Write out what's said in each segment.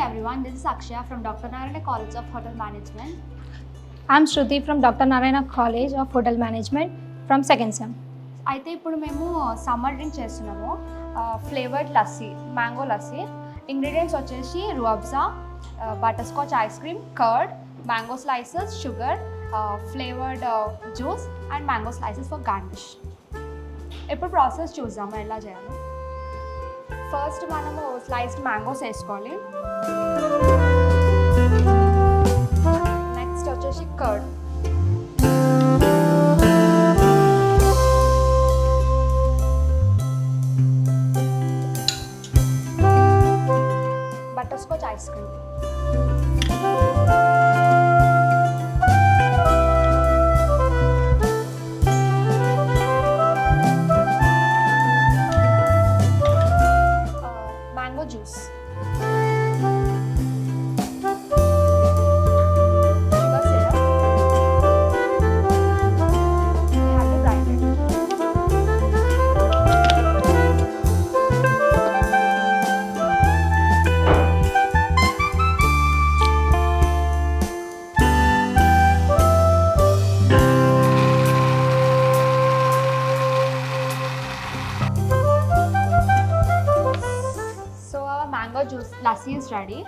everyone, this is Akshaya from Dr. Narayana College of Hotel Management. I'm Shruti from Dr. Narayana College of Hotel Management from second sem. అయితే ఇప్పుడు మేము summer drink చేస్తున్నాము flavoured lassi mango lassi. Ingredients వచ్చేసి Roohafza, butterscotch ice cream, curd, mango slices, sugar, flavoured juice and mango slices for garnish. ఇప్పుడు process చూద్దాము ఎలా చేయాలి. First మనము స్లైస్డ్ మ్యాంగోస్ వేసుకోవాలి. నెక్స్ట్ వచ్చేసి curd, butterscotch ice cream, mango juice, sugar syrup. We have to grind it. Mango juice lassi is ready.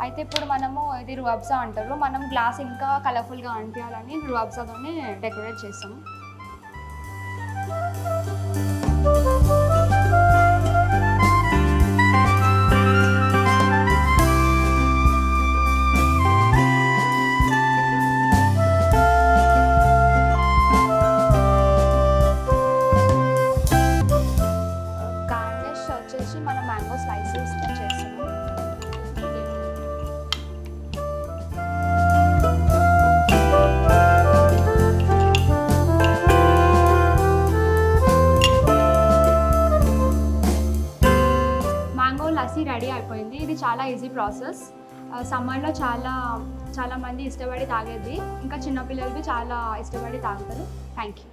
అయితే ఇప్పుడు మనము ఇది రుఅబ్జా అంటారు, మనం గ్లాస్ ఇంకా కలర్ఫుల్గా అనిపించాలని రుఅబ్జాతోనే డెకరేట్ చేస్తాము. గార్నిష్ వచ్చేసి మనం మ్యాంగో స్లైసెస్ చేస్తాము. మ్యాంగో లస్సీ రెడీ అయిపోయింది. ఇది చాలా ఈజీ ప్రాసెస్. సమ్మర్లో చాలా మంది ఇష్టపడి తాగేది, ఇంకా చిన్నపిల్లలకి చాలా ఇష్టపడి తాగుతారు. Thank you.